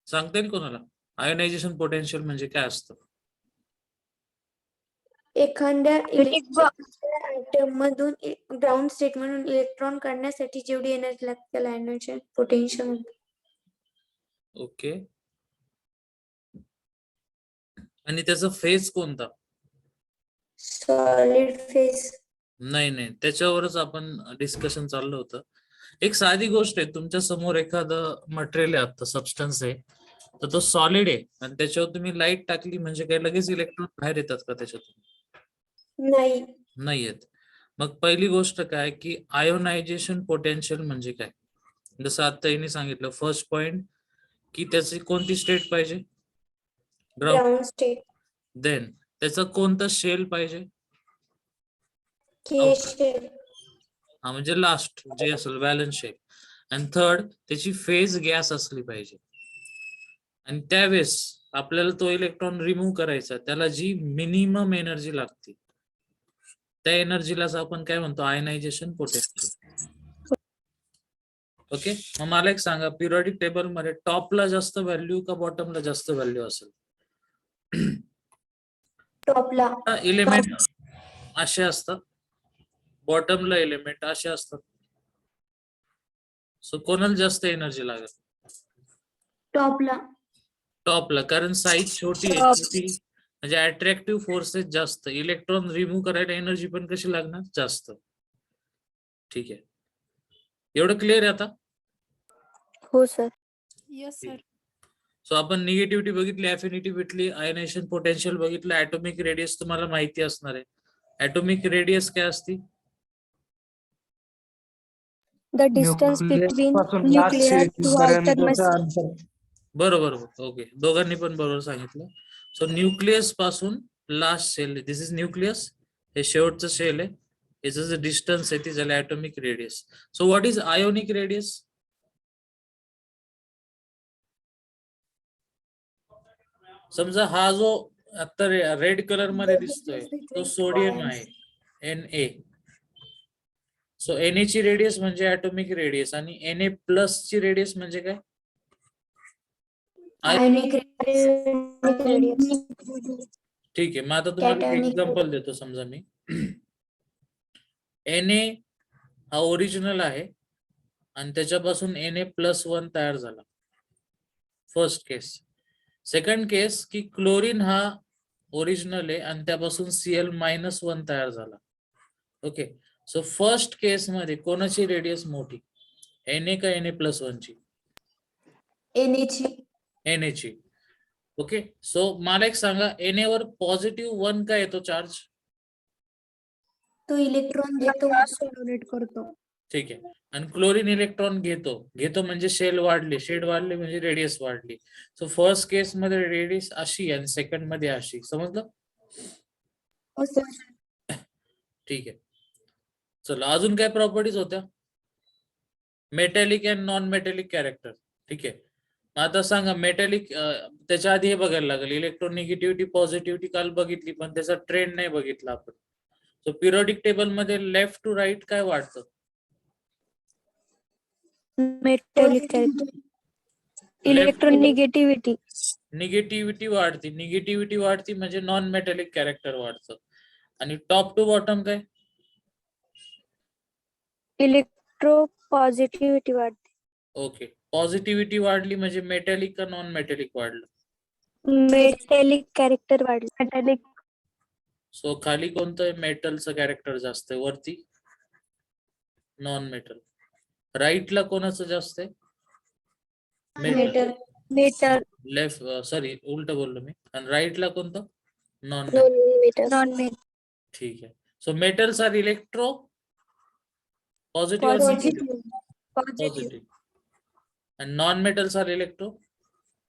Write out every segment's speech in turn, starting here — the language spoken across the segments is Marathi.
सांगता येईल कोणाला? आयोनायझेशन पोटेन्शियल म्हणजे काय असतं? एखाद्या आयटम मधून ग्राउंड स्टेट मधून इलेक्ट्रॉन काढण्यासाठी जेवढी एनर्जी लागते त्याला आयोनायझेशन पोटेन्शियल म्हणतात. ओके. आणि त्याचा फेज कोणता? Solid phase. नाही, त्याच्यावरच आपण डिस्कशन चाललं होतं. एक साधी गोष्ट आहे, तुमच्या समोर एखादं मटेरियल आहे, आता सबस्टन्स आहे, तर तो सॉलिड आहे आणि त्याच्यावर तुम्ही लाईट टाकली म्हणजे काय लगेच इलेक्ट्रॉन बाहेर येतात का त्याच्यातून? नाही येत. मग पहिली गोष्ट काय की आयोनायझेशन पोटेन्शियल म्हणजे काय? जसं आता यांनी सांगितलं फर्स्ट पॉइंट की त्याची कोणती स्टेट पाहिजे? Ground state. देन त्याचा कोणता शेल पाहिजे? हा म्हणजे लास्ट जे असेल व्हॅलन्स शेल. आणि थर्ड त्याची फेज गॅस असली पाहिजे. आणि त्यावेळेस आपल्याला तो इलेक्ट्रॉन रिमूव्ह करायचा, त्याला जी मिनिमम एनर्जी लागते त्या एनर्जीलाच आपण काय म्हणतो? Ionization potential. ओके. मग मला एक सांगा, पिरियडिक टेबल मध्ये टॉपला जास्त व्हॅल्यू का बॉटमला जास्त व्हॅल्यू असेल? टॉपला. एलिमेंट असे असतात, बॉटमला एलिमेंट असे असतात. सो कोणाला जास्त एनर्जी लागेल? टॉपला, कारण साईज छोटी आहे, छोटी म्हणजे अट्रॅक्टिव्ह फोर्सेस जास्त, इलेक्ट्रॉन रिमूव्ह करायला एनर्जी पण कशी लागणार? जास्त. ठीक आहे, एवढं क्लिअर आहे आता? हो सर. Yes sir. सो आपण निगेटिव्हिटी बघितली, अफिनिटी भेटली, आयनायझेशन पोटेन्शियल बघितलं, ऍटॉमिक रेडियस तुम्हाला माहिती असणार आहे. ऍटॉमिक रेडियस काय असती? The distance between nucleus. बरोबर. ओके, दोघांनी पण बरोबर सांगितलं. सो न्यूक्लियस पासून last shell, this is nucleus, हे शेवटचं सेल आहे, याचं जे डिस्टन्स आहे ती झाली atomic radius. So what is ionic radius? समजा हा जो आता रेड कलर मध्ये दिसतोय तो सोडियम आहे, Na. सो Na ची रेडियस म्हणजे ऍटॉमिक रेडियस आणि Na प्लस ची रेडियस म्हणजे काय? Ionic radius. ठीक आहे, मग आता तुम्हाला एक कॅटॅयनिक. एक्झाम्पल देतो. समजा मी Na हा ओरिजिनल आहे आणि त्याच्यापासून Na+1 तयार झाला, फर्स्ट केस. सेकंड केस की क्लोरीन हा ओरिजिनल आहे आणि त्यापासून Cl-1 तयार झाला. ओके. सो फर्स्ट केस मध्ये कोणाची रेडियस मोठी, Na का Na+1 ची? Na ची. ओके. सो मला एक सांगा, Na वर पॉझिटिव्ह 1 का येतो चार्ज? तो इलेक्ट्रॉन घेतो. डोनेट करतो. ठीक आहे. आणि क्लोरीन इलेक्ट्रॉन घेतो म्हणजे शेड वाढले म्हणजे रेडियस वाढली. सो फर्स्ट केस मध्ये रेडियस अशी आणि सेकंड मध्ये अशी, समजलं? ठीक आहे. चला, अजून काय प्रॉपर्टीज होत्या? Metallic and non metallic character. ठीक आहे. आता सांगा मेटॅलिक, त्याच्या आधी हे बघायला लागेल, इलेक्ट्रोनिगेटिव्हिटी पॉझिटिव्हिटी काल बघितली पण त्याचा ट्रेंड नाही बघितला आपण. सो पिरियडिक टेबल मध्ये लेफ्ट टू राईट काय वाढतं? Metallic character. इलेक्ट्रोनिगेटिव्हिटी. निगेटिव्हिटी वाढती म्हणजे नॉन मेटॅलिक कॅरेक्टर वाढतं. आणि टॉप टू बॉटम काय? इलेक्ट्रो पॉझिटिव्हिटी वाढते. ओके. पॉझिटिव्हिटी वाढली म्हणजे मेटॅलिक का नॉन मेटॅलिक वाढलं? मेटॅलिक कॅरेक्टर वाढले. मेटॅलिक. सो खाली कोणतं मेटलचं कॅरेक्टर जास्त आहे? वरती नॉन मेटल. राईटला कोणाचं जास्त आहे? मेटल. लेफ्ट, सॉरी उलट बोललो मी. आणि राईटला कोणतं? Non metal. Non metal. ठीक आहे. So metals are electro positive positive and non-metals are electro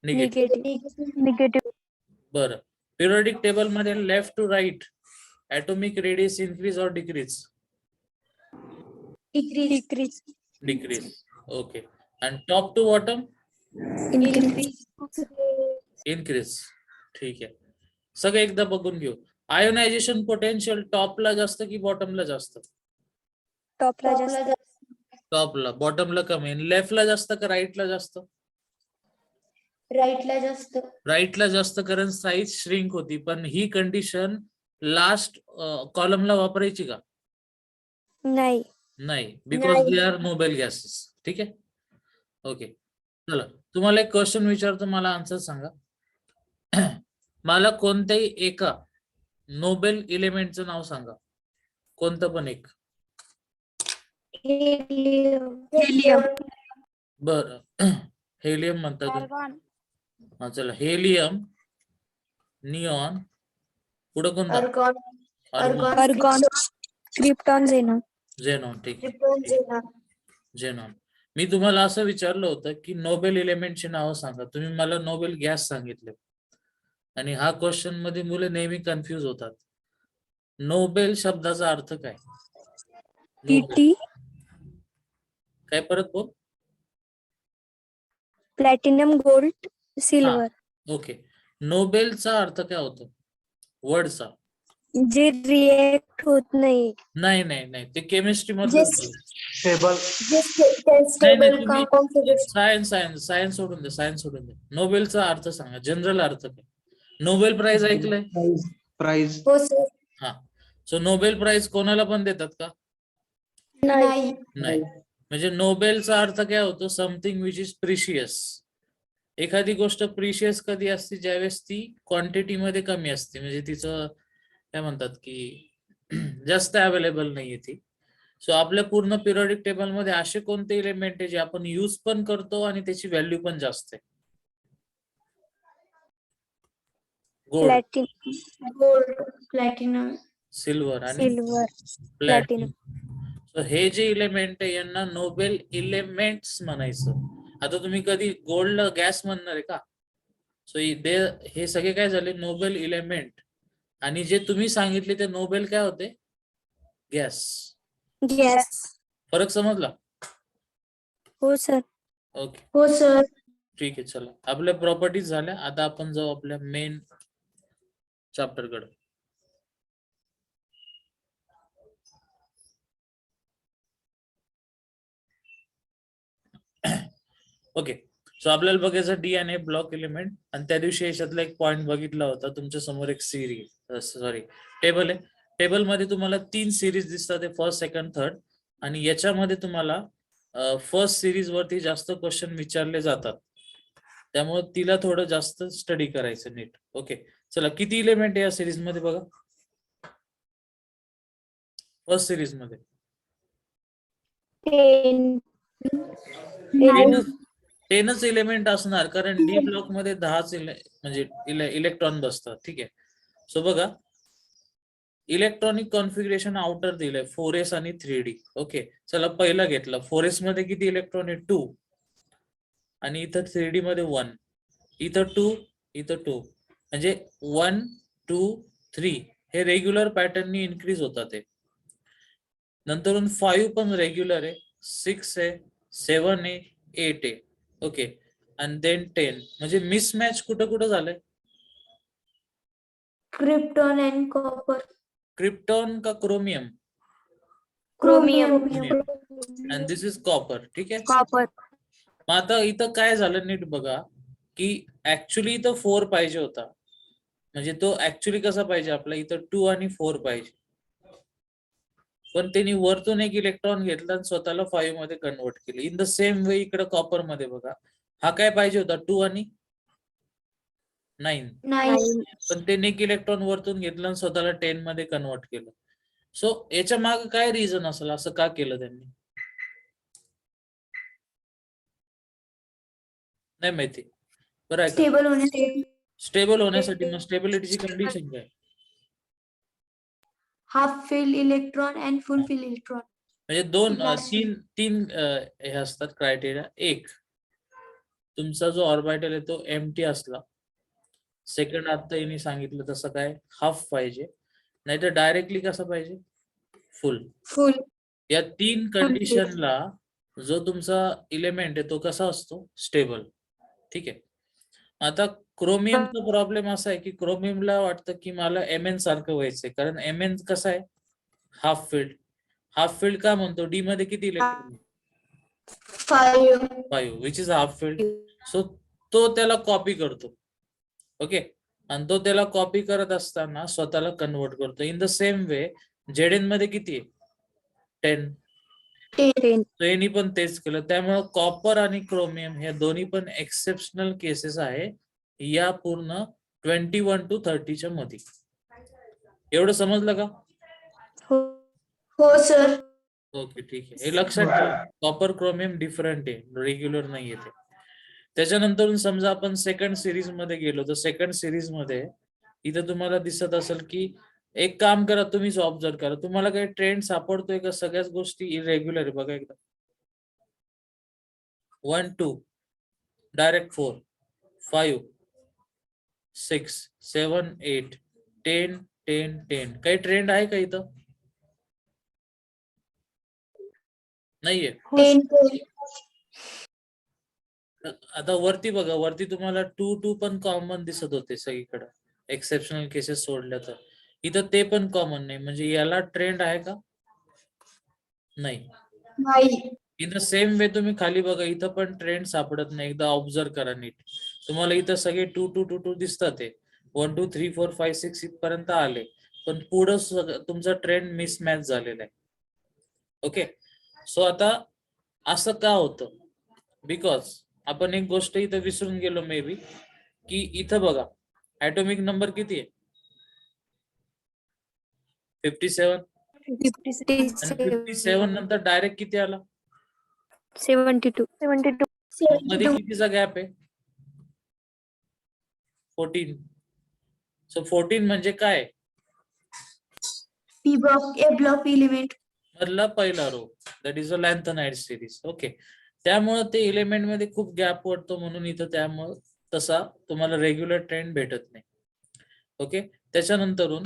negative. बरं. पिरियडिक टेबल मध्ये left to right atomic radius increase और डिक्रीज? डिक्रीज. ओके. आणि टॉप टू बॉटम? इन्क्रीज. ठीक आहे. सगळं एकदा बघून घेऊ. आयोनायझेशन पोटेन्शियल टॉपला जास्त की बॉटमला जास्त? टॉपला जास्त. टॉपला. बॉटमला कमी. लेफ्टला जास्त का राईटला जास्त? राईटला जास्त. राईटला जास्त कारण साईज श्रिंक होती, पण ही कंडिशन लास्ट कॉलमला वापरायची का? नाही. नाही, बिकॉज नाही. They are Nobel gases. ठीक आहे, ओके. चला, तुम्हाला एक क्वेश्चन विचारतो, मला आन्सर सांगा. मला कोणत्याही एका नोबेल एलिमेंटचं नाव सांगा, कोणतं पण एक. हेलियम. बर हेलियम म्हणता तुम्ही. आर्गॉन. हा, चला, हेलियम, निऑन, पुढे कोणता? अर्गॉन. Argon, argon. Krypton. Xenon. Xenon. ठीक आहे, क्रिप्टॉन. झेनॉन. मी तुम्हाला असं विचारलं होतं की नोबेल एलिमेंटची नावं सांगा, तुम्ही मला नोबेल गॅस सांगितले. आणि हा क्वेश्चन मध्ये मुले नेहमी कन्फ्युज होतात. नोबेल शब्दाचा अर्थ काय? नोबेल. पीटी. काय, परत बोल. Platinum, gold, silver. ओके, नोबेलचा अर्थ काय होतो वर्डचा? जे रिएक्ट होत नाही. नाही नाही नाही, ते केमिस्ट्री मधलं स्टेबल. सायन्स सायन्स सायन्स सोडून दे, सायन्स सोडून दे. नोबेलचा अर्थ सांगा, जनरल अर्थ काय? नोबेल प्राइज ऐकलंय? प्राइज. हो सर. हा, सो नोबेल प्राइज कोणाला पण देतात का? नाही. नाही. म्हणजे नोबेलचा अर्थ काय होतो? Something which is precious. एखादी गोष्ट प्रिशियस कधी असते? ज्यावेळेस ती क्वांटिटी मध्ये कमी असते, म्हणजे तिचं काय म्हणतात की जास्त अवेलेबल नाहीये ती. सो आपल्या पूर्ण पिरियडिक टेबल मध्ये असे कोणते एलिमेंट आहे जे आपण यूज पण करतो आणि त्याची व्हॅल्यू पण जास्त आहे? Gold, platinum. Gold, platinum, silver आणि सिल्वर. प्लॅटिनम. सो हे जे इलेमेंट आहे यांना नोबेल इलेमेंट्स म्हणायचं. आता तुम्ही कधी गोल्डला गॅस म्हणणार आहे का? सो हे सगळे काय झाले? Nobel element. आणि जे तुम्ही सांगितले ते नोबेल काय होते? गॅस. गॅस. फरक समजला? हो सर. ओके, हो सर. ठीक आहे. चला, आपल्या प्रॉपर्टीज झाल्या. आता आपण जाऊ आपल्या मेन चॅप्टर कडे. ओके, सो आपल्याला बघायचं डीएनए ब्लॉक एलिमेंट. आणि त्या दिवशी याच्यातला एक पॉइंट बघितला होता. तुमच्या समोर एक टेबल आहे. टेबल मध्ये तुम्हाला 3 सिरीज दिसतात, फर्स्ट, सेकंड, थर्ड. आणि याच्यामध्ये तुम्हाला फर्स्ट सिरीज वरती जास्त क्वेश्चन विचारले जातात, त्यामुळे तिला थोडं जास्त स्टडी करायचं नीट. ओके, चला, किती एलिमेंट आहे या सिरीज मध्ये बघा. फर्स्ट सिरीज मध्ये 10च एलिमेंट असणार, कारण डी ब्लॉक मध्ये 10च म्हणजे इलेक्ट्रॉन बसतात. ठीक आहे, सो बघा, इलेक्ट्रॉनिक कॉन्फिगरेशन आउटर दिलंय 4s आणि 3d. ओके, चला, पहिला घेतला. 4s मध्ये किती इलेक्ट्रॉन आहे? 2. आणि इथं 3d मध्ये 1. इथं 2, इथं 2. म्हणजे 1, 2, 3 हे रेग्युलर पॅटर्ननी इन्क्रीज होतात. नंतरून 5 पण रेग्युलर आहे, 6 आहे, 7 आहे, 8 आहे. ओके, आणि देन 10. म्हणजे मिसमॅच कुठं कुठं झालंय? Krypton and copper. क्रिप्टॉन का chromium? Chromium. And this is copper. ठीक आहे, कॉपर. मग आता इथं काय झालं नीट बघा, की ऍक्च्युली इथं 4 पाहिजे होता. म्हणजे तो ऍक्च्युली कसा पाहिजे आपला? इथं 2 आणि 4 पाहिजे, पण त्यांनी वरतून एक इलेक्ट्रॉन घेतला आणि स्वतःला 5 मध्ये कन्वर्ट केले. इन द सेम वे इकडे कॉपर मध्ये बघा, हा काय पाहिजे होता? 2 आणि 9. नाही. पण त्यांनी एक इलेक्ट्रॉन वरतून घेतलं आणि स्वतःला 10 मध्ये कन्वर्ट केलं. सो याच्या मागे काय रिझन असेल? असं का केलं त्यांनी? नाही माहिती. बरं आहे का? स्टेबल होण्यासाठी. स्टेबल होण्यासाठी. मग स्टेबिलिटीची कंडिशन काय? Half fill electron and full fill electron. म्हणजे तीन हे असतात क्रायटेरिया. एक, तुमचा जो ऑर्बिटल आहे तो एम्प्टी असला. सेकंड, आता यांनी सांगितलं तसं काय हाफ पाहिजे, नाहीतर डायरेक्टली कसं पाहिजे? फुल. फुल. या 3 कंडिशनला जो तुमचा इलेमेंट आहे तो कसा असतो? स्टेबल. ठीक आहे, आता क्रोमियमचा प्रॉब्लेम असा आहे की क्रोमियमला वाटतं की मला Mn सारखं व्हायचंय, कारण Mn कसं आहे? Half field. हाफ फील्ड का म्हणतो? डी मध्ये किती electron? 5. 5, which is half field. So तो त्याला कॉपी करतो. ओके, आणि तो त्याला कॉपी करत असताना स्वतःला कन्वर्ट करतो. In the same way Jayden मध्ये किती आहे? 10. 10. तो यांनी पण तेच केलं. त्यामुळे कॉपर आणि क्रोमियम हे दोन्ही पण एक्सेप्शनल केसेस आहे या पूर्ण 21 to 30च्या मध्ये. एवढं समजलं का? हो सर. ओके, ठीक आहे. हे लक्षात ठेवा, कॉपर क्रोमियम डिफरंट आहे, रेग्युलर नाही आहे ते. त्याच्यानंतर समजा आपण सेकंड सिरीज मध्ये गेलो, तर सेकंड सिरीज मध्ये इथं तुम्हाला दिसत असेल की एक काम करा, तुम्हीच ऑब्झर्व करा, तुम्हाला काही ट्रेंड सापडतोय का? सगळ्याच गोष्टी इरेग्युलर आहे बघा एकदा. 1 2 डायरेक्ट 4 5 6 7 8 10 10 10. काही ट्रेंड आहे का इथं? नाहीये. 10. आता वरती बघा, वरती तुम्हाला 2 2 पण कॉमन दिसत होते सगळीकडे, एक्सेप्शनल केसेस सोडल्या तर. इथं ते पण कॉमन नाही, म्हणजे याला ट्रेंड आहे का? नाही. नाही. इन द सेम वे तुम्ही खाली बघा, इथं पण ट्रेंड सापडत नाही. एकदा ऑब्झर्व करा नीट. तुम्हाला इथं सगळे 2 2 2 2 दिसतात. 1 2 3 4 5 6 इथपर्यंत आले, पण पुढं तुमचा ट्रेंड मिसमॅच झालेला आहे. ओके, सो आता असं का होतं? बिकॉज आपण एक गोष्ट इथं विसरून गेलो मे बी, की इथं बघा ऍटॉमिक नंबर किती आहे? 57. आणि 57 नंतर डायरेक्ट किती आला? 72. मध्ये कितीचा गॅप आहे? 14. सो 14 म्हणजे काय? P block, A block element. मधला पहिला row, that is a lanthanide series. Okay, त्यामुळे ते एलिमेंट मध्ये खूप गॅप पडतो, म्हणून इथं त्यामुळे तसा तुम्हाला रेग्युलर ट्रेंड भेटत नाही. ओके, त्याच्यानंतरून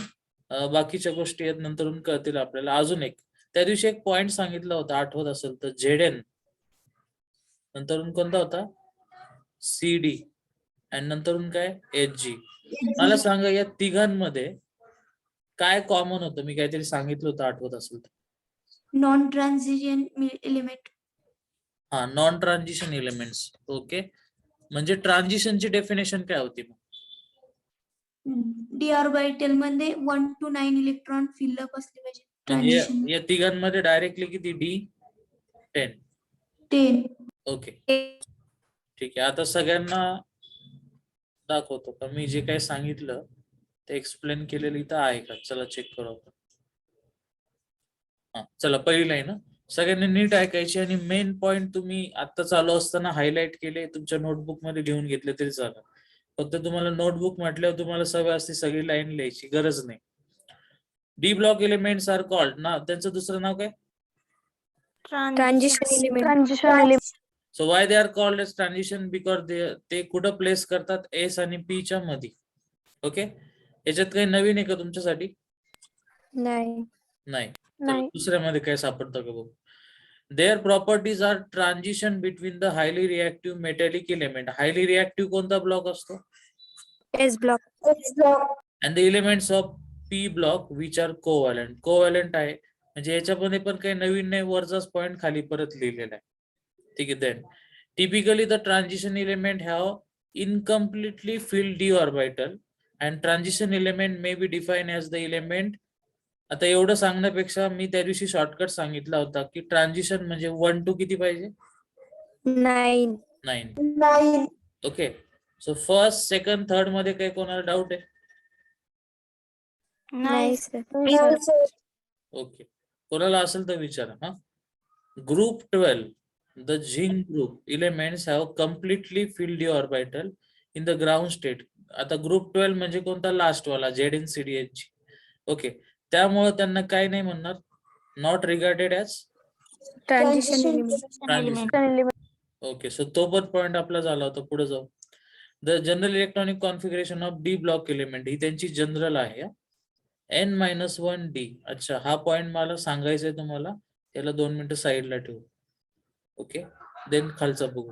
बाकीच्या गोष्टी आहेत, नंतरून कळतील आपल्याला. अजून एक त्या दिवशी एक पॉइंट सांगितला होता, आठवत असेल तर, झेडेन नंतरून कोणता होता? CD, आणि नंतरून काय? HG. मला सांगा, या तिघांमध्ये काय कॉमन होतं? मी काहीतरी सांगितलं होतं, आठवत असेल तर. Non transition element. हा, नॉन ट्रान्झिशन एलिमेंट्स. ओके, म्हणजे ट्रान्झिशनची डेफिनेशन काय होती? D ऑर्बिटल मध्ये 1 to 9 इलेक्ट्रॉन फिलअप असले पाहिजे. म्हणजे Transition या तिघांमध्ये डायरेक्टली किती? D10. 10. ओके, ठीक आहे. आता सगळ्यांना दाखवतो का मी जे काही सांगितलं ते एक्सप्लेन केलेलं इथं आहे का? चला चेक करू आपण. हा, चला पहिली लाईन सगळ्यांनी नीट ऐकायची, आणि मेन पॉइंट तुम्ही आता चालू असताना हायलाइट केले, तुमच्या नोटबुक मध्ये लिहून घेतले तरी चालेल. फक्त तुम्हाला नोटबुक म्हटल्यावर तुम्हाला सवय असते सगळी लाईन लिहायची, गरज नाही. D block elements are called ना, त्यांचं दुसरं नाव काय? Transition element. So why they are called as transition? Because ते कुठं प्लेस करतात? एस आणि पी च्या मध्ये. ओके, याच्यात काही नवीन आहे का तुमच्यासाठी? नाही. नाही. दुसऱ्यामध्ये काय सापडतं का बघू. Their properties are transition between the highly reactive metallic element. Highly reactive कोणता ब्लॉक असतो? S block. And the elements of P block which are covalent. Covalent आहे म्हणजे याच्यामध्ये पण काही नवीन नाही, वरचाच पॉइंट खाली परत लिहिलेला आहे. ठीक आहे. Then typically the transition element have incompletely filled d orbital and transition element may be defined as the element. आता एवढं सांगण्यापेक्षा मी त्या दिवशी शॉर्टकट सांगितला होता की ट्रान्झिशन म्हणजे 1 to किती पाहिजे? 9. 9. Okay, so first second third मध्ये काही कोणाला डाऊट आहे? नाही सर. ओके, कोणाला असेल तर विचारा. हा, group 12, the zinc group elements have completely filled the orbital in the ground state. आता ग्रुप 12 म्हणजे कोणता? लास्ट वाला, ZnCdH. ओके, त्यामुळे त्यांना काय नाही म्हणणार, not regarded as Transition element. Okay, so तो पण पॉइंट आपला झाला होता. पुढे जाऊ. The general electronic configuration of d block element, ही त्यांची जनरल आहे. N-1D. अच्छा, हा पॉइंट मला सांगायचा आहे तुम्हाला, त्याला 2 मिनिटं साईडला ठेवू. ओके, देन खालचा बघू.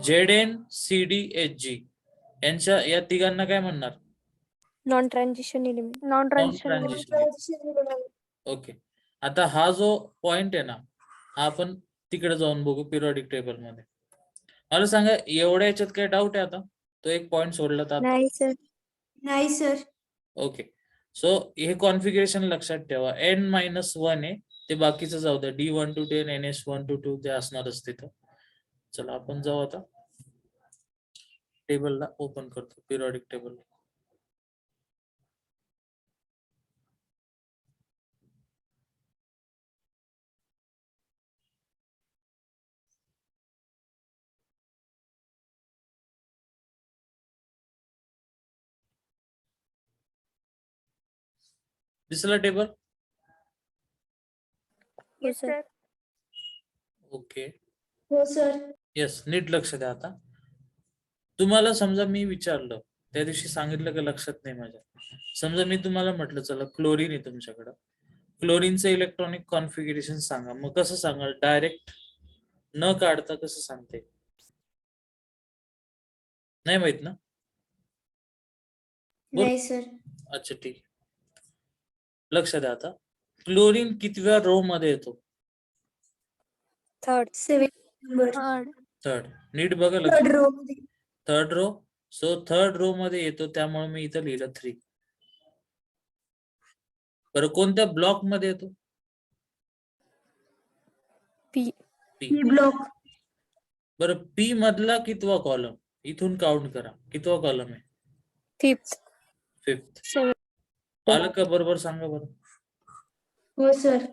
ZnCdHg यांच्या या तिघांना काय म्हणणार? Non transition element. ओके, आता हा जो पॉइंट आहे ना, हा आपण तिकडे जाऊन बघू पिरियडिक टेबल मध्ये. मला सांगा एवढ्या याच्यात काय डाऊट आहे आता? तो एक पॉइंट सोडला तर आता? नाही सर. नाही सर. ओके. सो हे कॉन्फिगरेशन लक्षात ठेवा. n-1 आहे ते बाकीचं जाऊ द्या. D1 to 10 NS1 to 2 ते असणारच तिथं. चला आपण जाऊ आता टेबलला ओपन करतो पिरियडिक टेबल. दिसला टेबल? हो सर. ओके. हो सर. येस, नीट लक्ष द्या आता. तुम्हाला समजा मी विचारलं त्या दिवशी सांगितलं का लक्षात नाही माझ्या. समजा मी तुम्हाला म्हटलं चला क्लोरीन आहे तुमच्याकडं, क्लोरीनचं इलेक्ट्रॉनिक कॉन्फिगरेशन सांगा. मग कसं सांगाल? डायरेक्ट न काढता कसं सांगते? नाही माहित ना? नाही सर. अच्छा ठीक आहे. लक्ष द्या आता. क्लोरीन कितव्या रो मध्ये येतो? थर्ड. 7 नंबर. थर्ड. नीट बघा लक्ष. थर्ड रो मध्ये. Third row. So third row मध्ये येतो त्यामुळे मी इथं लिहिलं 3. बरं कोणत्या ब्लॉक मध्ये येतो? पी. P block. बरं पी मधला कितवा कॉलम? इथून काउंट करा. कितवा कॉलम आहे? फिफ्थ. 5th. आलं का बरोबर? सांगा बरं. हो सर.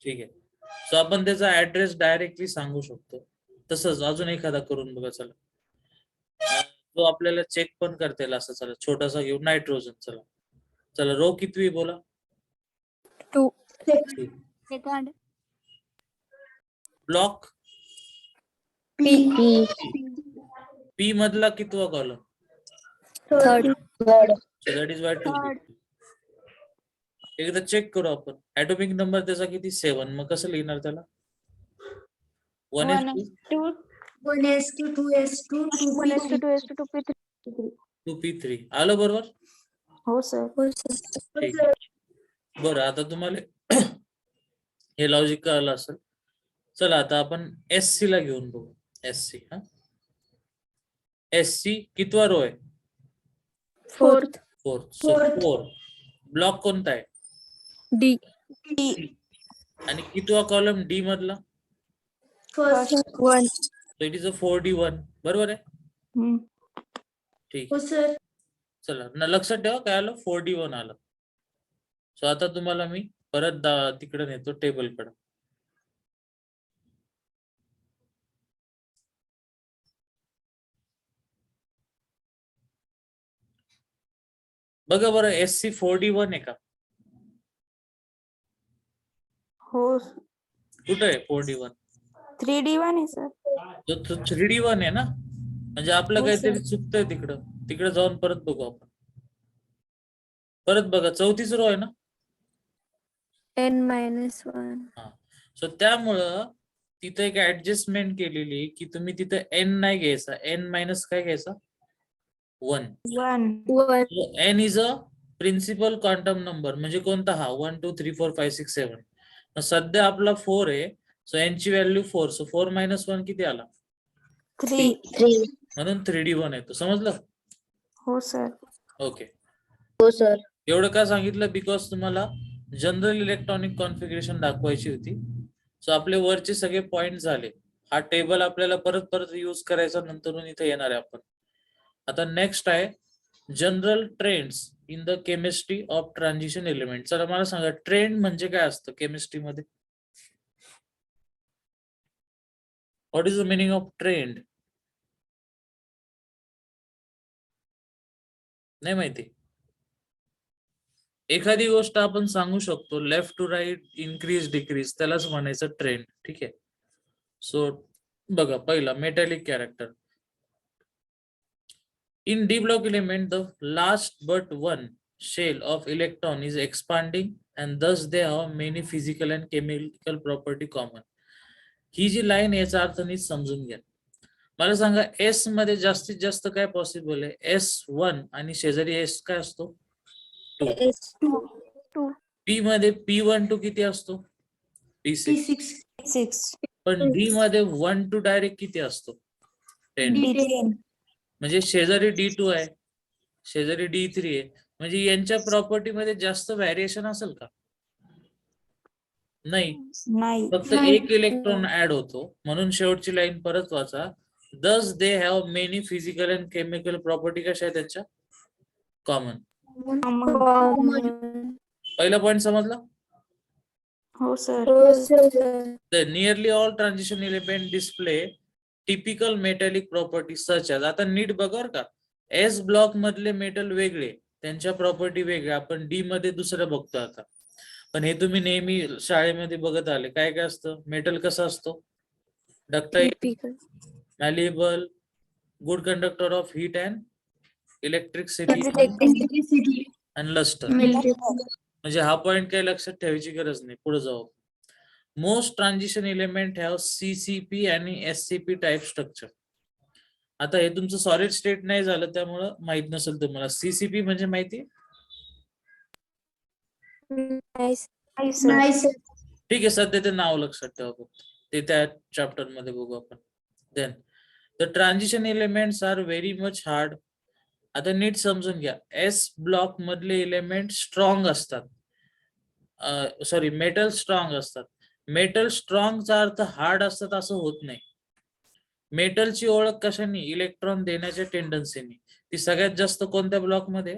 ठीक आहे. सो आपण त्याचा ऍड्रेस डायरेक्टली सांगू शकतो. तसंच अजून एखादा करून बघा. चला तो आपल्याला चेक पण करता येईल असं. चला छोटासा घेऊ. नायट्रोजन. चला चला रो कितवी बोला? 2. सेकंड. Block P. पी मधला कितवा column? Third. So that is why 2. एकदा चेक करू आपण. ऍटॉमिक नंबर त्याचा किती? 7. मग कसं लिहिणार त्याला? 1s2 1s2 2s2 2p3. 2p3. आलं बरोबर? हो सर. हो सर. ठीक. बरं आता तुम्हाला हे लॉजिक कळलं असेल. चला आता आपण SC ला घेऊन बघू. SC. हा SC कितवा रो आहे? फोर्थ. 4. ब्लॉक कोणता आहे? डी. आणि कितवा कॉलम डी मधला? First. 1. So it is a 4d1. बरोबर आहे? ठीक. हो सर. चला लक्षात ठेवा काय आलं? 4d1 आलं. सो आता तुम्हाला मी परत तिकडे नेतो टेबलकडे. बघा बरं SC 4d1 आहे का? हो. कुठं आहे 4d1? 3D1 आहे सर. तो 3d1 आहे ना? म्हणजे आपलं हो, काहीतरी सर. चुकतंय तिकडं. तिकडे जाऊन परत बघू आपण. परत बघा 34 रो आहे ना? n-1. सो त्यामुळं तिथे एक ऍडजस्टमेंट केलेली की तुम्ही तिथे n नाही घ्यायचा. n मायनस काय घ्यायचा? 1. 1. n is a principal quantum number. म्हणजे कोणता? हा 1 2 3 4 5 6 7. सध्या आपला 4 आहे. सो n ची व्हॅल्यू 4. सो 4 - 1 किती आला? 3. म्हणून 3d1 येतो. समजलं? हो सर. ओके. हो सर. एवढं का सांगितलं? बिकॉज तुम्हाला जनरल इलेक्ट्रॉनिक कॉन्फिगरेशन दाखवायची होती. सो आपले वरचे सगळे पॉइंट झाले. हा टेबल आपल्याला परत परत यूज करायचा नंतरून इथे येणार आहे आपण. आता नेक्स्ट आहे general trends in the chemistry of transition element. चला मला सांगा ट्रेंड म्हणजे काय असतं केमिस्ट्रीमध्ये? What is the meaning of trend? नाही माहिती. एखादी गोष्ट आपण सांगू शकतो left to right, increase decrease, त्यालाच म्हणायचं ट्रेंड. ठीक आहे. सो बघा पहिला metallic character. In d block element, the last but one shell of electron is expanding and thus they have many physical and chemical property common. ही जी लाईन याचा अर्थ नीट समजून घ्या. मला सांगा S मध्ये जास्तीत जास्त काय पॉसिबल आहे? S1 आणि शेजारी S काय असतो? 2. P मध्ये P12 किती असतो? P6. P6. पण D मध्ये 1 2 डायरेक्ट किती असतो? 10. D10. म्हणजे शेजारी D2 आहे, शेजारी D3 आहे, म्हणजे यांच्या प्रॉपर्टी मध्ये जास्त व्हॅरिएशन असेल का? नाही, नाही. फक्त नाही. एक इलेक्ट्रॉन ऍड होतो. म्हणून शेवटची लाईन परत वाचा. दस they have many physical and chemical property. कशा आहे त्यांच्या? कॉमन. Common. पहिला पॉइंट समजला? हो सर. हो sir. The nearly all transition element display typical metallic properties such as. आता नीट बघा बरं का, एस ब्लॉक मधले मेटल वेगळे, त्यांच्या प्रॉपर्टी वेगळ्या. आपण डी मध्ये दुसरं बघतो आता. पण हे तुम्ही नेहमी शाळेमध्ये बघत आले. काय काय असतं? मेटल कसा असतो? Ductile, Typical. Malleable, good conductor of heat and electricity Electricity. And lustre. Melted. म्हणजे हा पॉइंट काही लक्षात ठेवायची गरज नाही. पुढे जाऊ. Most transition element have CCP आणि SCP टाइप स्ट्रक्चर. आता हे तुमचं सॉलिड स्टेट नाही झालं, त्यामुळं माहित नसेल तुम्हाला. CCP म्हणजे माहिती? Nice. नाही सर. Nice. ठीक आहे, सध्या ते नाव लक्षात ठेवा फक्त. ते त्या चॅप्टर मध्ये बघू आपण. Then the transition elements are very much hard. आता नीट समजून घ्या. एस ब्लॉक मधले एलिमेंट स्ट्रॉंग असतात. सॉरी, मेटल स्ट्रॉंग असतात. मेटल स्ट्रॉंगचा अर्थ हार्ड असतात असं होत नाही. मेटलची ओळख कशाने? इलेक्ट्रॉन देण्याच्या टेंडन्सीने. ती सगळ्यात जास्त कोणत्या ब्लॉक मध्ये?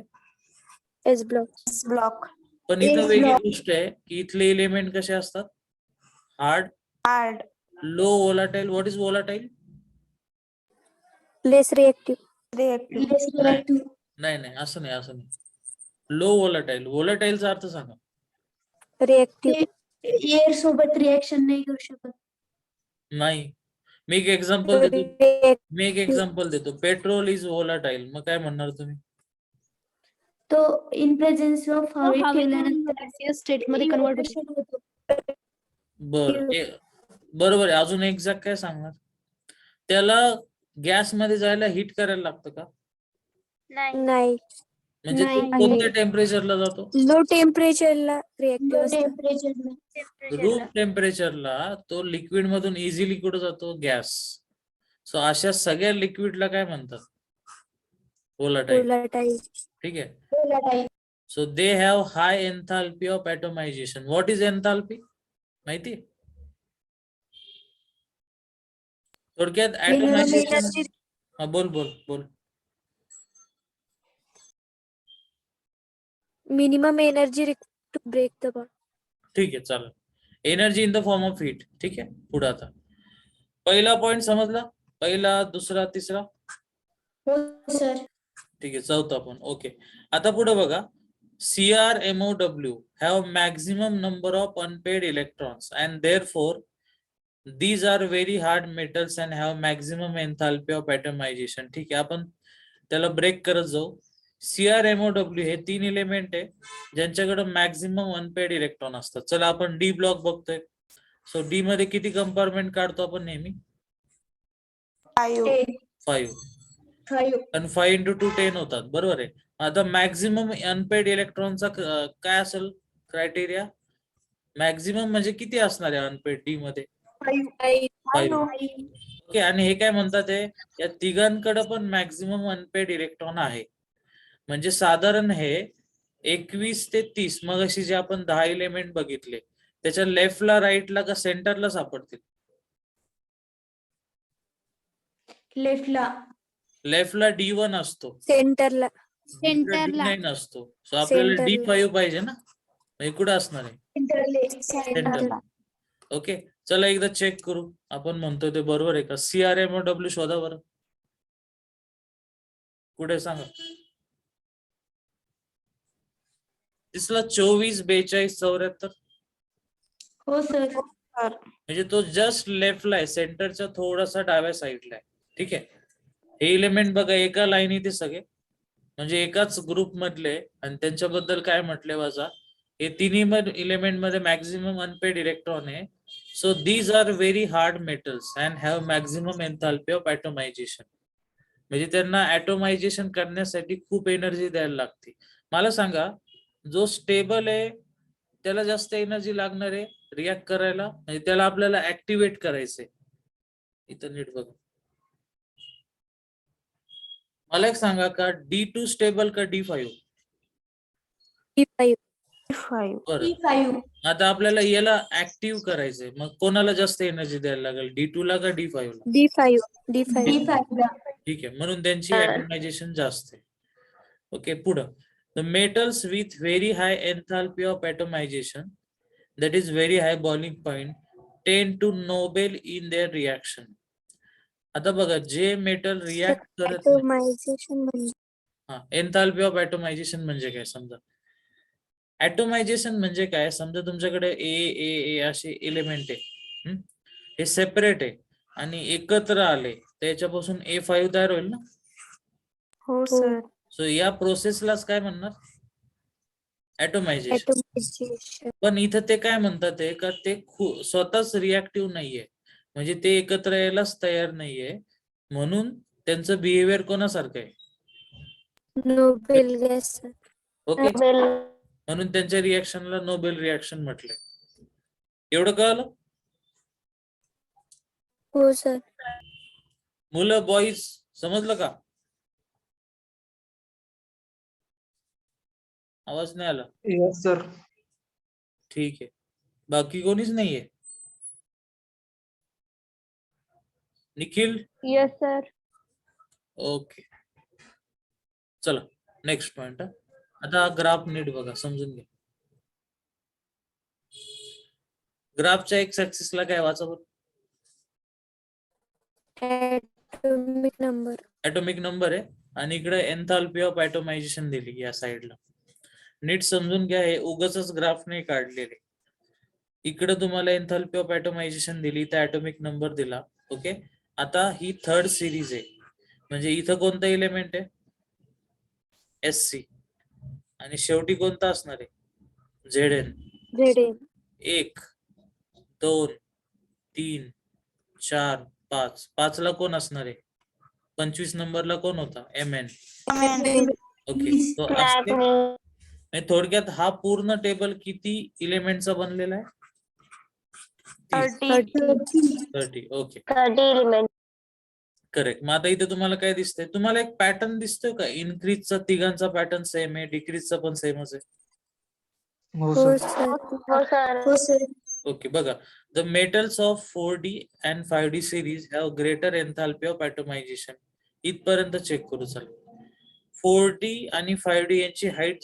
S block. ब्लॉक. पण इथं S वेगळी block. गोष्ट आहे की इथले एलिमेंट कसे असतात? Hard, hard. Low volatile. What is volatile? Less reactive. Reactive. Less reactive. नाही नाही, असं नाही, असं नाही. Low volatile. वोलाटाईलचा अर्थ सांगा. Reactive. एअर सोबत रिएक्शन नाही करू शकत. नाही. मी एक एक्झाम्पल देतो. Petrol is volatile. मग काय म्हणणार तुम्ही? तो इन प्रेझेन्स ऑफ हवेत ठेवल्यानंतर गॅसियस स्टेट मध्ये कन्वर्ट होते. evaporation होतो. बरोबर आहे. अजून एक्झॅक्ट काय सांगणार? त्याला गॅस मध्ये जायला हीट करायला लागतं का? नाही. म्हणजे तो नाही. कोणत्या टेम्परेचरला जातो? लो टेम्परेचरला रिएक्टिव्ह Low असतं. रूम टेम्परेचरला तो लिक्विड मधून इझिली कुठे जातो? गॅस. सो अशा सगळ्या लिक्विडला काय म्हणतात? वोलाटाईल. Volatile. ठीक आहे. Volatile. So they have high enthalpy of ॲटोमायझेशन. What is enthalpy? माहिती? थोडक्यात ॲटोमायझेशन. हा, बोल बोल बोल. Minimum energy required to break the bond. ठीक आहे, चालेल. Energy in the form of heat. ठीक आहे, पुढे आता पहिला पॉइंट समजला? पहिला, दुसरा, तिसरा. हो सर. ठीक आहे, चौथा पण. ओके, आता पुढे बघा. CRMOW have maximum number of unpaired electrons and therefore these are very hard metals and have maximum enthalpy of atomization. ठीक आहे, आपण त्याला ब्रेक करत जाऊ. CRMOW हे 3 एलिमेंट आहे ज्यांच्याकडे मॅक्झिमम अनपेड इलेक्ट्रॉन असतात. चला आपण डी ब्लॉक बघतोय. सो डी मध्ये किती कंपार्टमेंट काढतो आपण नेहमी? 5. आणि 5 into 2 10 होतात. बरोबर आहे. आता मॅक्झिमम अनपेड इलेक्ट्रॉनचा काय असेल क्रायटेरिया? मॅक्झिमम म्हणजे किती असणार आहे अनपेड डी मध्ये? 5. ओके, आणि हे काय म्हणतात आहे? या तिघांकडे पण मॅक्झिमम अनपेड इलेक्ट्रॉन आहे. म्हणजे साधारण हे 21 ते 30, मग अशी जे आपण 10 एलिमेंट बघितले त्याच्या लेफ्टला, राईटला का सेंटरला सापडतील? लेफ्टला D1 असतो, सेंटरला. D9 असतो. सो आपल्याला सेंटरला. D5 पाहिजे ना, हे कुठे असणार आहे? सेंटरला. ओके, चला एकदा चेक करू आपण म्हणतोय ते बरोबर आहे का. CRMOW शोधा बरं. कुठे सांगा? दिसला 24, 42, 74. हो सर. म्हणजे तो जस्ट लेफ्टला आहे, सेंटरच्या थोडासा डाव्या साईडला आहे. ठीक आहे. हे एलिमेंट बघा, एका लाईनी ते सगळे, म्हणजे एकाच ग्रुप मधले, आणि त्यांच्याबद्दल काय म्हटले बघा, हे तिन्ही एलिमेंट मध्ये मॅक्झिमम अनपेड इलेक्ट्रॉन आहे. So these are very hard metals and have maximum enthalpy of atomization. म्हणजे त्यांना ॲटोमायझेशन करण्यासाठी खूप एनर्जी द्यायला लागते. मला सांगा, जो स्टेबल आहे त्याला जास्त एनर्जी लागणार आहे रिॲक्ट करायला, म्हणजे त्याला आपल्याला ऍक्टिव्हेट करायचंय. इथं नीट बघा. मला एक सांगा का D2 स्टेबल का D5? D5. 5. बरं, आता आपल्याला याला ऍक्टिव्ह करायचंय, मग कोणाला जास्त एनर्जी द्यायला लागेल, D2 ला का D5 ला? D5. ठीक आहे, म्हणून त्यांची ऍटोमायझेशन जास्त आहे. ओके, पुढं. The metals with very high enthalpy of atomization that is very high boiling point tend to noble in their reaction. आता बघा, जे मेटल रिॲक्ट करत नाही, Atomization म्हणजे हा, एन्थाल्पी ऑफ ऍटोमायझेशन म्हणजे काय समजा. ऍटोमायझेशन म्हणजे काय, समजा तुमच्याकडे ए असे एलिमेंट आहे, हे सेपरेट आहे आणि एकत्र आले त्याच्यापासून A5 तयार होईल ना. हो सर. सो या प्रोसेसलाच काय म्हणणार, ऍटोमायझेशन. Atomization. पण इथं ते काय म्हणतात आहे का, ते स्वतःच रिॲक्टिव्ह नाहीये, म्हणजे ते एकत्र यायलाच तयार नाहीये, म्हणून त्यांचं बिहेवियर कोणासारखं आहे, Noble gas. ओके. म्हणून त्यांच्या रिॲक्शनला नोबेल रिॲक्शन म्हटलंय. एवढं कळलं हो सर. मुलं, बॉईज, समजलं का? आवाज नाही आला? Yes, sir. ठीक आहे, बाकी कोणीच नाहीये? निखिल? Yes sir. ओके, चला नेक्स्ट पॉइंट. आता ग्राफ नीट बघा, समजून घ्या. ग्राफच्या एक्स ऍक्सिसला काय वाचा बरं, Atomic number. ऍटॉमिक नंबर आहे, आणि इकडे एन्थाल्पी ऑफ ऍटोमायझेशन दिली या साइडला. नीट समजून घ्या, हे उगाचच ग्राफ नाही काढलेले. इकडे तुम्हाला एन्थाल्पी ऑफ ऍटोमायझेशन दिली, तर ऍटॉमिक नंबर दिला. ओके, आता ही थर्ड सिरीज आहे, म्हणजे इथं कोणता एलिमेंट आहे, SC, आणि शेवटी कोणता असणार आहे, Zn. Zn. 1 2 3 4 5. 5 ला कोण असणार आहे, 25 नंबरला कोण होता, Mn. ओके, तो असते. म्हणजे थोडक्यात हा पूर्ण टेबल किती एलिमेंटचा बनलेला आहे, 30. Okay, 30 element. करेक्ट. मग आता इथे तुम्हाला काय दिसतंय, तुम्हाला एक पॅटर्न दिसतोय का, इनक्रीजचा तिघांचा पॅटर्न सेम आहे, डिक्रीजचा पण सेमच आहे. हो, हो sir. सर. हो सर. ओके, बघा, the metals of 4D and 5D series have greater enthalpy of atomization. इथपर्यंत चेक करू चला. 4D आणि 5D यांची हाईट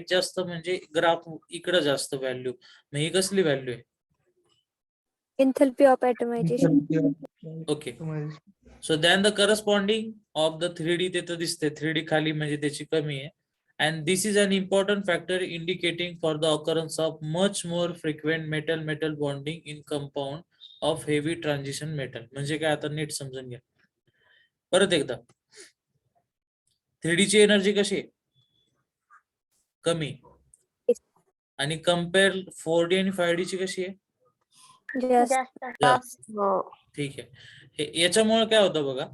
जास्त म्हणजे ग्राफ इकडे जास्त व्हॅल्यू. मग ही कसली व्हॅल्यू आहे, Enthalpy of atomization. Okay. So than the corresponding of the 3D, ते तर दिसते 3D खाली म्हणजे त्याची कमी आहे. And this is an important factor indicating for the occurrence of much more frequent metal-metal bonding in compound of heavy transition metal. म्हणजे काय, आता नीट समजून घ्या परत एकदा. 3D ची एनर्जी कशी आहे, कमी, आणि कम्पेअर 4D आणि 5D ची कशी आहे, जास्त. ठीक आहे, याच्यामुळे काय होतं बघा,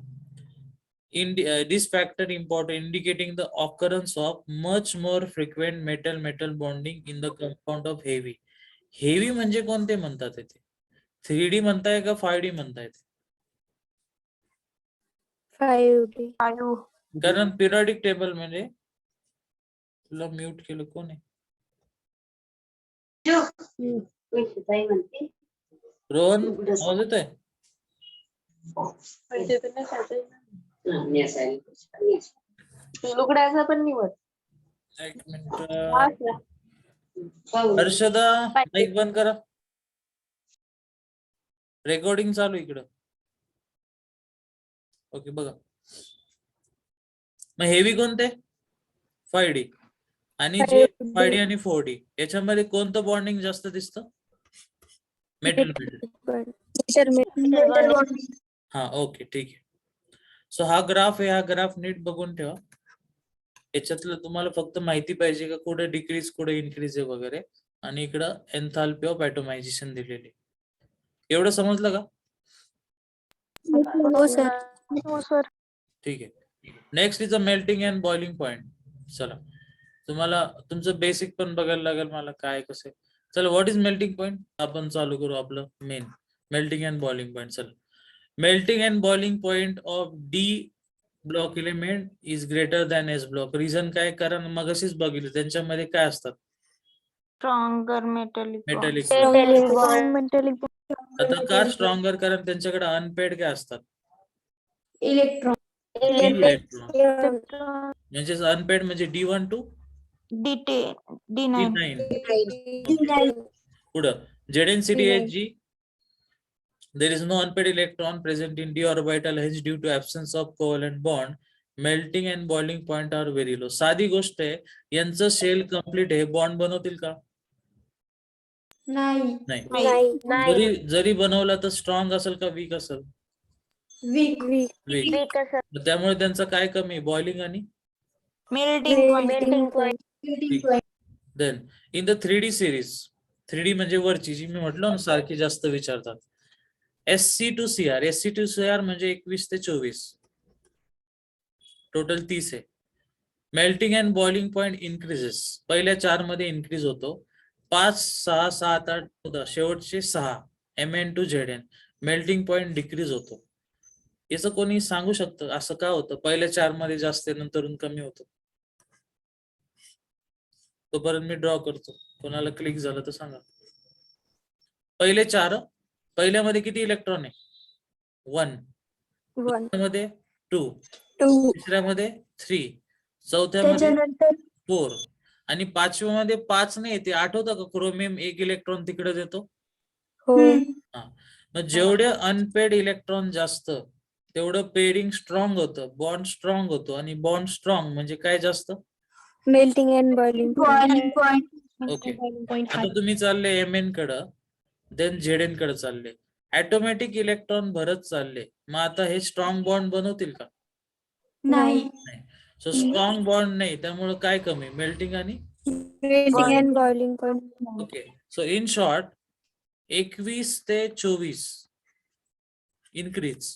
this factor important indicating the occurrence of much more frequent metal bonding in the compound of heavy म्हणजे कोणते म्हणतात येते, 3D म्हणताय का 5D म्हणताय? 5D. कारण पिरियडिक टेबल म्हणजे, तुला म्यूट केलं कोण आहे, रोहन, आवाज येतोय? लुगड्याचा पण निवड. एक मिनिट, हर्षदा माईक बंद करा, रेकॉर्डिंग चालू इकडं. ओके, बघा, मग हेवी कोणते, 5D, आणि जे 5D आणि 4D याच्यामध्ये कोणतं बॉन्डिंग जास्त दिसतं, मेटल. हा, ओके, ठीक आहे. सो हा ग्राफ आहे, हा ग्राफ नीट बघून ठेवा. याच्यातलं तुम्हाला फक्त माहिती पाहिजे का कुठे डिक्रीज कुठे इन्क्रीज आहे वगैरे, आणि इकडं एन्थाल्पी ऑफ ऍटोमायझेशन दिलेली. एवढं समजलं का? हो सर. ठीक आहे. Next is a melting and boiling point. चला, तुम्हाला तुमचं बेसिक पण बघायला लागेल मला काय कसं. चला, व्हॉट इज मेल्टिंग पॉइंट, आपण चालू करू आपलं main melting and boiling point. चला, melting and boiling point of block element is greater than s block. Reason काय? कारण मगाशीच बघितलं त्यांच्यामध्ये काय असतात, Stronger metallic bonds. Metallic. Metallic आता का स्ट्रॉंगर? कारण त्यांच्याकडे अनपेड काय असतात, इलेक्ट्रॉन. इलेक्ट्रॉन. electron. म्हणजे अनपेड म्हणजे D1 to D10, D9. D9. पुढं ZnCdHg, there is no unpaired electron present in d orbital, hence due to absence of covalent bond melting and boiling point are very low. साधी गोष्ट आहे, यांचं शेल कम्प्लीट आहे, बॉन्ड बनवतील का? नाही. नाही. जरी बनवला तर स्ट्रॉंग असेल का वीक असेल? वीक. वीक. त्यामुळे त्यांचं काय कमी, बॉइलिंग आणि Melting point. Melting point. Then in the 3D series, 3D म्हणजे वरची जी मी म्हटलं ना सारखी जास्त विचारतात, SC2CR. SC2CR म्हणजे 21 ते 24, टोटल 30 आहे. Melting and boiling point increases. पहिल्या 4 मध्ये इन्क्रीज होतो, 5, 6, 7, 8, 14 शेवटचे 6 Mn to Zn. Melting point decrease होतो. याचं कोणी सांगू शकतं असं का होतं? पहिल्या 4 मध्ये जास्त नंतरून कमी होतं. तोपर्यंत मी ड्रॉ करतो, कोणाला क्लिक झालं तर सांगा. पहिले 4, पहिल्यामध्ये किती इलेक्ट्रॉन आहे? 1. दुसऱ्यामध्ये 2, तिसऱ्यामध्ये 3, चौथ्यामध्ये त्याच्यानंतर 4 आणि पाचव्यामध्ये 5 नाही. ते आठवतं का? क्रोमियम 1 इलेक्ट्रॉन तिकडे देतो. मग जेवढे अनपेड इलेक्ट्रॉन जास्त तेवढं पेअरिंग स्ट्रॉंग होतं, बॉन्ड स्ट्रॉंग होतो. आणि बॉन्ड स्ट्रॉंग म्हणजे काय जास्त? Melting and boiling point. Okay. आता तुम्ही चालले Mn कडं, देन Zn कडे चालले, ऑटोमॅटिक इलेक्ट्रॉन भरत चालले. मग आता हे स्ट्रॉंग बॉन्ड बनवतील का? नाही. सो स्ट्रॉंग बॉन्ड नाही, त्यामुळे काय कमी, मेल्टिंग आणि Melting and boiling point. Okay. So in short 21 ते 24 इन्क्रीज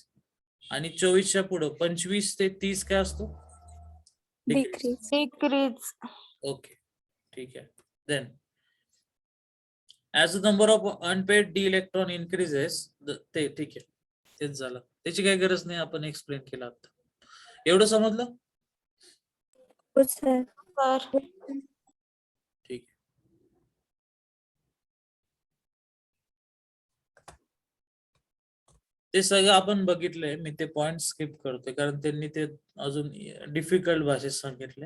आणि 24च्या पुढे 25 ते 30 काय असतो? Decrease. Decrease. ओके, ठीक आहे. Then as the number of unpaired D electron increases, ते ठीक आहे, तेच झालं, त्याची काही गरज नाही, आपण एक्सप्लेन केलं आता. एवढं समजलं? हो sir. Sir. ठीक आहे. ते सगळं आपण बघितलंय, मी ते पॉइंट स्किप करतोय कारण त्यांनी ते अजून डिफिकल्ट भाषेत सांगितले.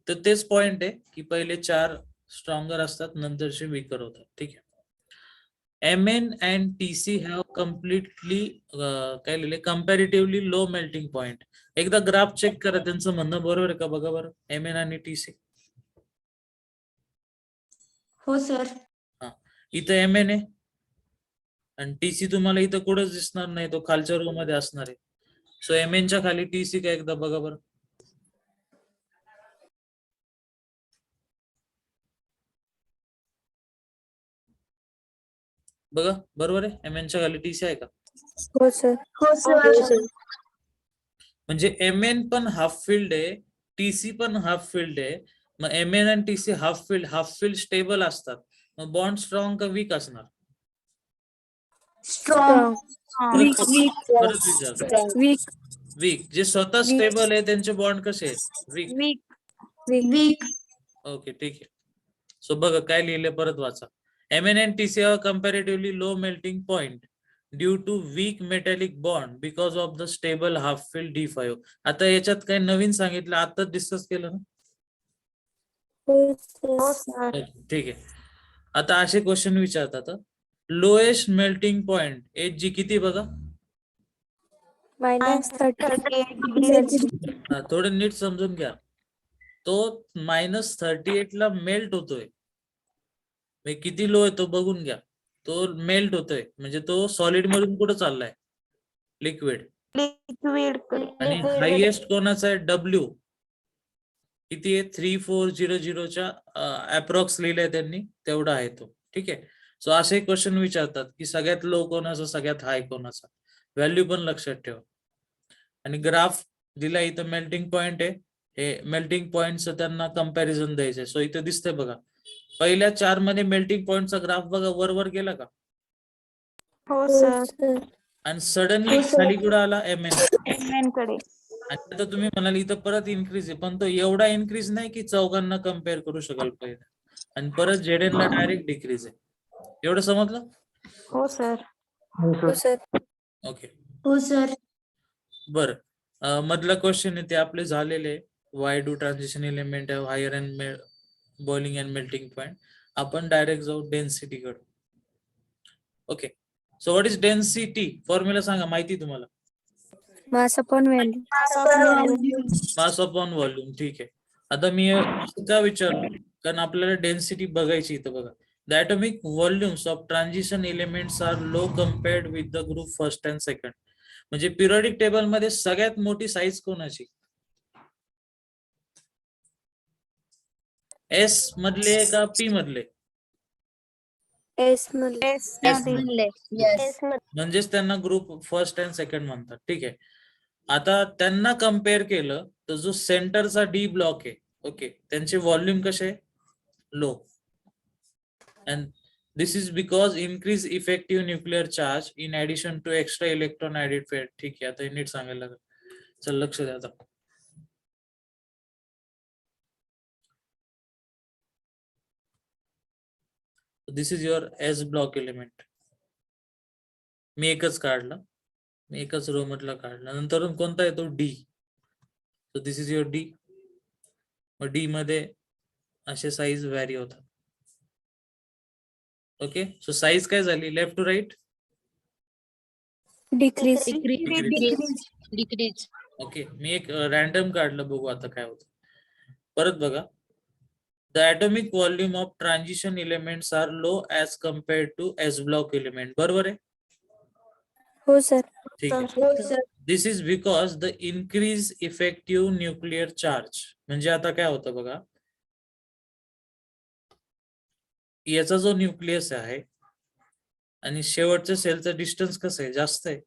तर तेच पॉइंट आहे की पहिले 4 स्ट्रॉंगर असतात, नंतरचे वीकर होतात. ठीक आहे. Mn and Tc have completely काय लिहिले, comparatively low melting point. एकदा ग्राफ चेक करा, त्यांचं म्हणणं बरोबर आहे का बघा बरं. Mn आणि Tc, हो सर. इथं Mn आहे आणि Tc तुम्हाला इथं कुठंच दिसणार नाही, तो खालच्या रो मध्ये असणार आहे. सो Mn च्या खाली Tc काय एकदा बघा बरं. बघा बरोबर आहे, Mn च्या खाली Tc आहे का? हो sir. हो सर. म्हणजे Mn पण हाफ फील्ड आहे, Tc पण हाफ फील्ड आहे. मग Mn आणि Tc हाफ फील्ड स्टेबल असतात. मग बॉन्ड स्ट्रॉंग का वीक असणार? स्ट्रॉंग. परत विचार. Weak. वीक. जे स्वतः स्टेबल आहे त्यांचे बॉन्ड कसे आहेत? वीक. वीक. ओके, ठीक आहे. सो बघा काय लिहिले, परत वाचा. Mn and Tc have comparatively low melting point due to weak metallic bond because of the stable half filled D5. आता याच्यात काही नवीन सांगितलं, आता डिस्कस केलं ना? हो sir. ठीक आहे. आता असे क्वेश्चन विचारतात, लोएस्ट मेल्टिंग पॉइंट Hg किती बघा? -38 हा, थोडं नीट समजून घ्या. तो -38 ला मेल्ट होतोय. किती लो आहे तो बघून घ्या. तो मेल्ट होतोय म्हणजे तो सॉलिड मधून कुठं चाललाय? लिक्विड. आणि हायएस्ट कोणाचा आहे? W. किती आहे? 3400च्या अप्रॉक्स लिहिलंय त्यांनी, तेवढा आहे तो. ठीक आहे. सो असे क्वेश्चन विचारतात की सगळ्यात लो कोणाचा, सगळ्यात हाय कोणाचा, व्हॅल्यू पण लक्षात ठेवा. आणि ग्राफ दिला इथं, मेल्टिंग पॉइंट आहे, हे मेल्टिंग पॉइंटचं त्यांना कंपॅरिझन द्यायचंय. सो इथं दिसतंय बघा, पहिल्या 4 मध्ये मेल्टिंग पॉइंटचा ग्राफ बघा, वर गेला का? हो सर. आणि सडनली खाली कुठं आला? Mn. Mn कडे. आणि आता तुम्ही म्हणाल इथं परत इन्क्रीज आहे, पण तो एवढा इन्क्रीज नाही की चौघांना कम्पेअर करू शकाल पहिले, आणि परत ZN ला डायरेक्ट डिक्रीज आहे. एवढं समजलं? हो सर. हो सर. ओके. हो सर. बर, मधला क्वेश्चन आहे ते आपले झालेले. Why do transition element have higher and boiling and melting point. आपण डायरेक्ट जाऊ डेन्सिटी कडे. Okay, so what is density? Formula सांगा, माहिती तुम्हाला? Mass upon value. Mass upon volume. ठीक आहे. आता मी असं का विचारलं, कारण आपल्याला डेन्सिटी बघायची इथं. बघा, the atomic volumes of transition elements are low compared with the group first and second. म्हणजे पिरियडिक टेबल मध्ये सगळ्यात मोठी साईज कोणाची? एस मधले का पी मधले? एस मध्ये. एस एस मध्ये. म्हणजेच त्यांना ग्रुप फर्स्ट अँड सेकंड म्हणतात. ठीक आहे. आता त्यांना कम्पेअर केलं तर जो सेंटरचा डी ब्लॉक आहे, ओके, त्यांचे व्हॉल्यूम कसे? Low. And this is because increase effective nuclear charge in addition to extra electron added fate. ठीक आहे, आता हे नीट सांगायला लागेल. चल लक्ष द्या आता. This is your s block element. मी एकच काढला, मी एकच रो मधला काढला. नंतर कोणता येतो? D. So this is your d. मग डी मध्ये असे साईज व्हॅरी होतात. ओके, सो साईज काय झाली? Left to right decrease. Decrease. Okay, मी एक रॅन्डम काढलं, बघू आता काय होतं. परत बघा, the atomic volume of transition elements are low as compared to s block element. बरोबर आहे? हो सर. ठीक आहे. हो sir. This is because the increase effective nuclear charge. म्हणजे आता काय होतं बघा, याचा जो न्यूक्लियस आहे आणि शेवटच्या सेलचं डिस्टन्स कसं आहे? जास्त आहे.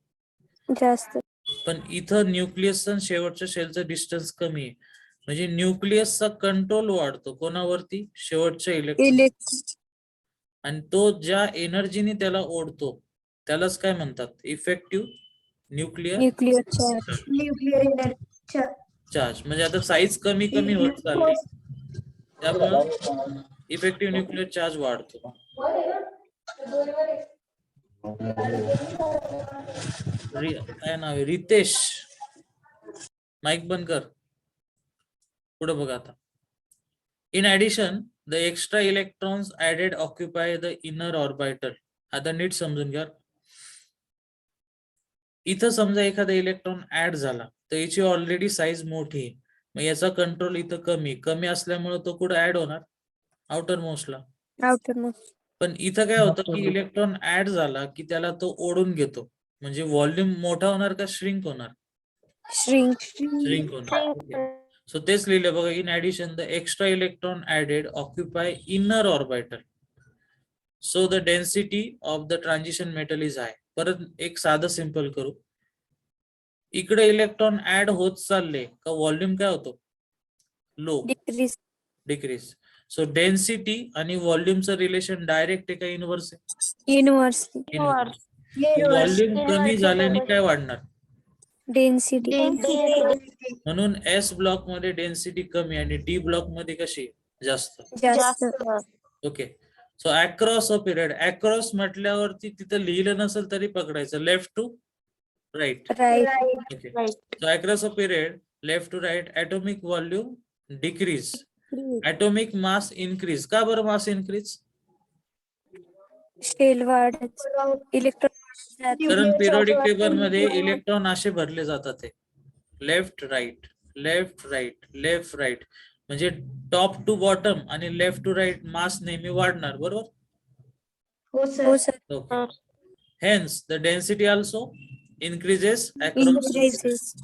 जास्त. पण इथं न्यूक्लियस आणि शेवटच्या सेलचं डिस्टन्स कमी आहे. म्हणजे न्यूक्लियसचा कंट्रोल वाढतो कोणावरती? शेवटच्या इलेक्ट्रॉन. आणि तो ज्या एनर्जीने त्याला ओढतो त्यालाच काय म्हणतात? Effective nuclear charge. म्हणजे आता साईज कमी कमी होत चालली, त्यामुळे इफेक्टिव्ह न्यूक्लिअर चार्ज वाढतो. काय नाव आहे? रितेश, माईक बंद कर. पुढे बघा आता. In addition the extra electrons added occupy the inner orbital. आता नीट समजून घ्या. इथं समजा एखादा इलेक्ट्रॉन ऍड झाला तर याची ऑलरेडी साईज मोठी आहे, मग याचा कंट्रोल इथं कमी असल्यामुळे तो कुठे ऍड होणार? आउटर मोस्टला. पण इथं काय होतं की इलेक्ट्रॉन ऍड झाला की त्याला तो ओढून घेतो. म्हणजे व्हॉल्यूम मोठा होणार का श्रिंक होणार? श्रिंक होणार. सो तेच लिहिलं बघा, in addition the extra electron added occupy inner orbital, so the density of the transition metal is high. परत एक साधं सिंपल करू. इकडे इलेक्ट्रॉन ऍड होत चालले का व्हॉल्यूम काय होतो? लो. डिक्रीज. सो डेन्सिटी आणि व्हॉल्यूमचं रिलेशन डायरेक्ट आहे का इनव्हर्स आहे? इनवर्स. व्हॉल्यूम कमी झाल्याने काय वाढणार? डेन्सिटी. म्हणून एस ब्लॉक मध्ये डेन्सिटी कमी आणि डी ब्लॉक मध्ये कशी? जास्त. जास्त. Okay, so across a period. Across म्हटल्यावरती तिथं लिहिलं नसेल तरी पकडायचं, left to right. Right. Okay, so across a period left to right atomic volume decrease, atomic mass increase. का बरं मास इन्क्रीज? शेल वाढत. इलेक्ट्रॉन. कारण पिरियडिक टेबल मध्ये इलेक्ट्रॉन असे भरले जातात, left right left right left right. म्हणजे टॉप टू बॉटम आणि लेफ्ट टू राईट मास नेहमी वाढणार. बरोबर? हो sir. Okay, hence the density also increases across.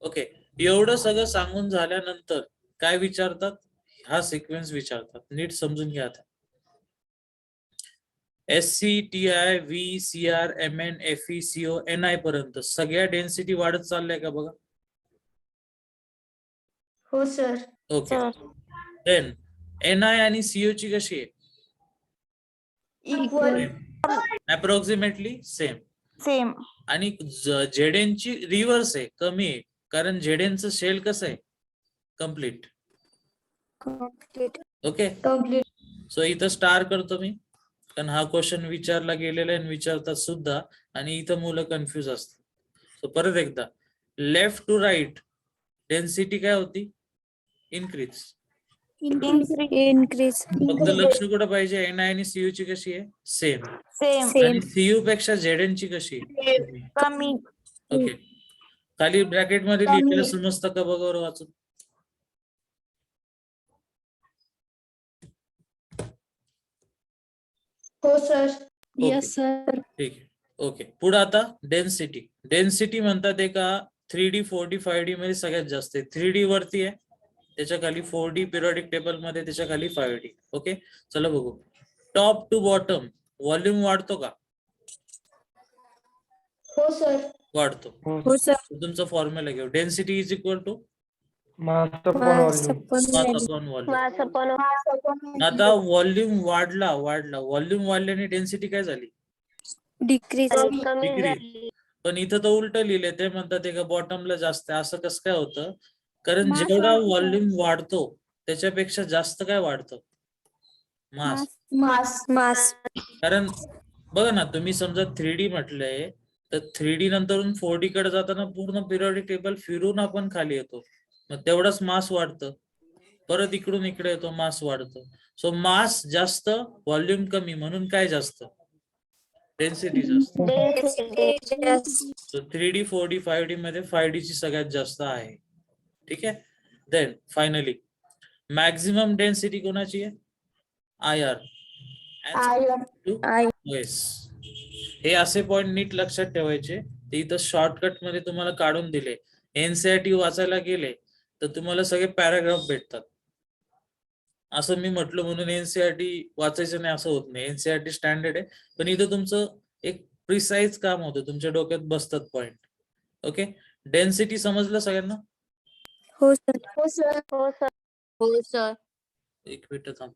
Okay, एवढं सगळं सांगून झाल्यानंतर काय विचारतात? हा सिक्वेन्स विचारतात. नीट समजून घ्या आता. SCTI, VCR, MN, FE, CO, NI पर्यंत सगळ्या डेन्सिटी वाढत चालल्या का बघा? हो सर. ओके, देन NI आणि CO ची कशी आहे? इक्वल. Approximately same. सेम. आणि ZN ची रिव्हर्स आहे, कमी आहे. कारण झेडेनचं शेल कसं आहे complete. Complete. Okay, complete. So इथं स्टार करतो मी, कारण हा क्वेश्चन विचारला गेलेला आहे आणि विचारतात सुद्धा, आणि इथं मुलं कन्फ्युज असतात. सो परत एकदा, लेफ्ट टू राईट डेन्सिटी काय होती, इनक्रीज. इनक्रीज. फक्त लक्ष कुठं पाहिजे, एन आय आणि सीयू ची कशी आहे, सेम. सेम. सेम. आणि सीयू पेक्षा झेडेन ची कशी आहे? कमी. ओके, खाली ब्रॅकेट मध्ये लिहिलेलं समजतं का बघा बरं वाचून. हो सर. Yes, sir. ठीक आहे. ओके, पुढे आता डेन्सिटी. डेन्सिटी म्हणतात एका 3D 4D 5D मध्ये सगळ्यात जास्त आहे. 3D वरती आहे, त्याच्या खाली 4D पिरियडिक टेबल मध्ये, त्याच्या खाली 5D. ओके, चला बघू. टॉप टू बॉटम व्हॉल्यूम वाढतो का? हो सर. वाढतो. हो सर. तुमचा फॉर्म्युला घेऊ, density is equal to mass upon mass volume. Upon mass upon volume. आता व्हॉल्यूम वाढला, व्हॉल्यूम वाढल्याने डेन्सिटी काय झाली, डिक्रीज. डिक्रीज. पण इथं तर उलट लिहिले, ते म्हणतात का बॉटमला जास्त आहे. असं कसं काय होतं, कारण Mass जेवढा वाढतो. व्हॉल्यूम वाढतो त्याच्यापेक्षा जास्त काय वाढतं, मास. मास. कारण बघा ना, तुम्ही समजा 3D म्हटलंय, तर 3D नंतरून 4D कडे जाताना पूर्ण पिरियडिक टेबल फिरून आपण खाली येतो, मग तेवढाच मास वाढतं. परत इकडून इकडे येतो, मास वाढतो. सो मास जास्त, व्हॉल्यूम कमी, म्हणून काय जास्त, डेन्सिटी जास्त. सो 3D 4D 5D मध्ये 5D ची सगळ्यात जास्त आहे. ठीक आहे. देन फायनली मॅक्झिमम डेन्सिटी कोणाची आहे, IR. येस, हे असे पॉइंट नीट लक्षात ठेवायचे. ते इथं शॉर्टकट मध्ये तुम्हाला काढून दिले. एनसीईआरटी वाचायला गेले तर तुम्हाला सगळे पॅराग्राफ भेटतात. असं मी म्हटलं म्हणून एनसीईआरटी वाचायचं नाही असं होत नाही. एनसीईआरटी स्टँडर्ड आहे, पण इथं तुमचं एक प्रिसाइज काम होतं, तुमच्या डोक्यात बसतात पॉइंट. ओके, डेन्सिटी समजलं सगळ्यांना? हो सर. हो सर. हो सर. एक मिनिट थांब.